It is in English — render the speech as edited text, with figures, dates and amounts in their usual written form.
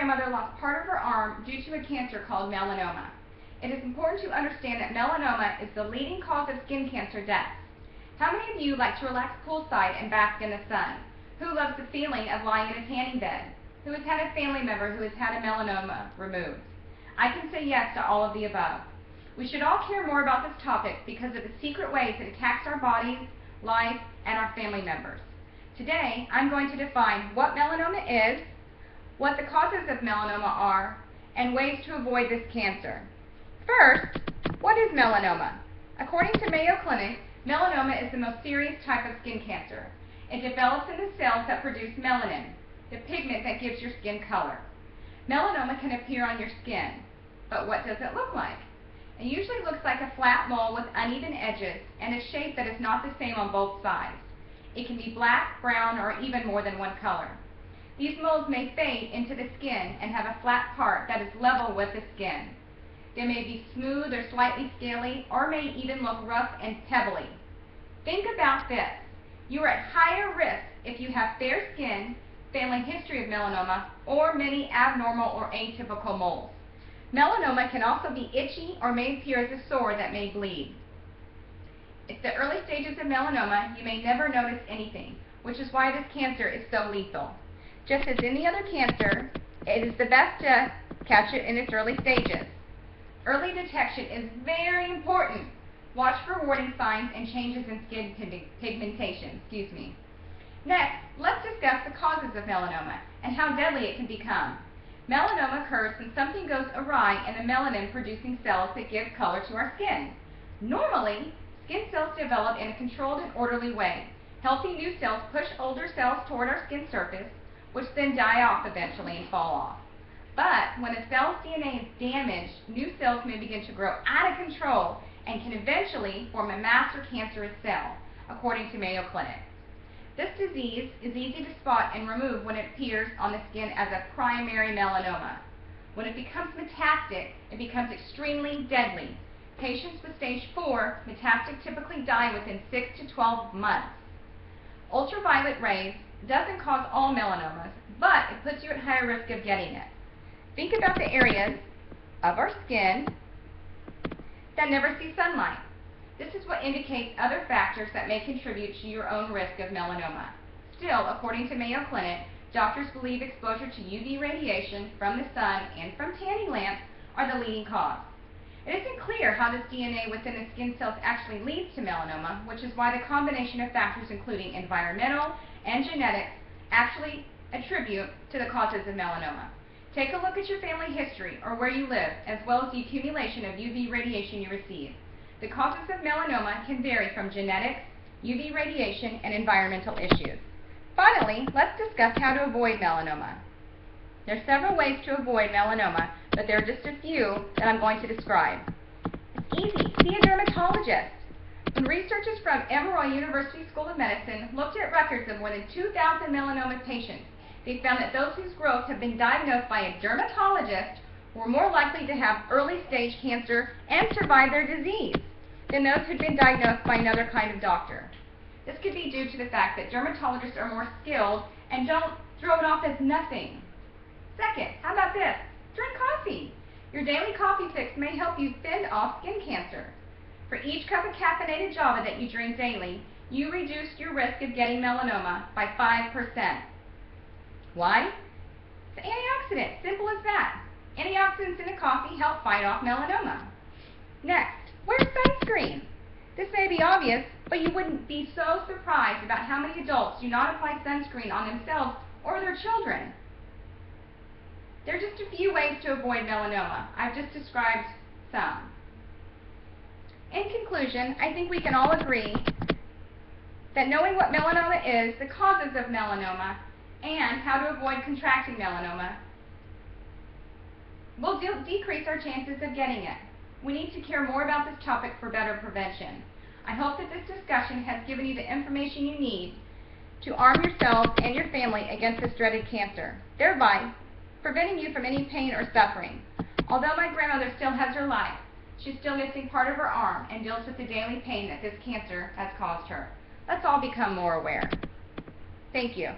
grandmother lost part of her arm due to a cancer called melanoma. It is important to understand that melanoma is the leading cause of skin cancer deaths. How many of you like to relax poolside and bask in the sun? Who loves the feeling of lying in a tanning bed? Who has had a family member who has had a melanoma removed? I can say yes to all of the above. We should all care more about this topic because of the secret ways it attacks our bodies, life, and our family members. Today, I'm going to define what melanoma is, what the causes of melanoma are, and ways to avoid this cancer. First, what is melanoma? According to Mayo Clinic, melanoma is the most serious type of skin cancer. It develops in the cells that produce melanin, the pigment that gives your skin color. Melanoma can appear on your skin, but what does it look like? It usually looks like a flat mole with uneven edges and a shape that is not the same on both sides. It can be black, brown, or even more than one color. These moles may fade into the skin and have a flat part that is level with the skin. They may be smooth or slightly scaly, or may even look rough and pebbly. Think about this. You are at higher risk if you have fair skin, family history of melanoma, or many abnormal or atypical moles. Melanoma can also be itchy or may appear as a sore that may bleed. At the early stages of melanoma, you may never notice anything, which is why this cancer is so lethal. Just as any other cancer, it is the best to catch it in its early stages. Early detection is very important. Watch for warning signs and changes in skin pigmentation. Next, let's discuss the causes of melanoma and how deadly it can become. Melanoma occurs when something goes awry in the melanin-producing cells that give color to our skin. Normally, skin cells develop in a controlled and orderly way. Healthy new cells push older cells toward our skin surface, which then die off eventually and fall off. But when a cell's DNA is damaged, new cells may begin to grow out of control and can eventually form a master cancerous cell, according to Mayo Clinic. This disease is easy to spot and remove when it appears on the skin as a primary melanoma. When it becomes metastatic, it becomes extremely deadly. Patients with stage 4 metastatic typically die within 6 to 12 months. Ultraviolet rays doesn't cause all melanomas, but it puts you at higher risk of getting it. Think about the areas of our skin that never see sunlight. This is what indicates other factors that may contribute to your own risk of melanoma. Still, according to Mayo Clinic, doctors believe exposure to UV radiation from the sun and from tanning lamps are the leading cause. It isn't clear how this DNA within the skin cells actually leads to melanoma, which is why the combination of factors including environmental and genetics actually attribute to the causes of melanoma. Take a look at your family history or where you live, as well as the accumulation of UV radiation you receive. The causes of melanoma can vary from genetics, UV radiation, and environmental issues. Finally, let's discuss how to avoid melanoma. There are several ways to avoid melanoma, but there are just a few that I'm going to describe. It's easy. See a dermatologist. When researchers from Emory University School of Medicine looked at records of more than 2,000 melanoma patients, they found that those whose growths have been diagnosed by a dermatologist were more likely to have early-stage cancer and survive their disease than those who had been diagnosed by another kind of doctor. This could be due to the fact that dermatologists are more skilled and don't throw it off as nothing. Second, how about this? Drink coffee. Your daily coffee fix may help you fend off skin cancer. For each cup of caffeinated Java that you drink daily, you reduce your risk of getting melanoma by 5%. Why? It's an antioxidant, simple as that. Antioxidants in a coffee help fight off melanoma. Next, wear sunscreen. This may be obvious, but you wouldn't be so surprised about how many adults do not apply sunscreen on themselves or their children. There are just a few ways to avoid melanoma. I've just described some. In conclusion, I think we can all agree that knowing what melanoma is, the causes of melanoma, and how to avoid contracting melanoma will decrease our chances of getting it. We need to care more about this topic for better prevention. I hope that this discussion has given you the information you need to arm yourselves and your family against this dreaded cancer, thereby preventing you from any pain or suffering. Although my grandmother still has her life, she's still missing part of her arm and deals with the daily pain that this cancer has caused her. Let's all become more aware. Thank you.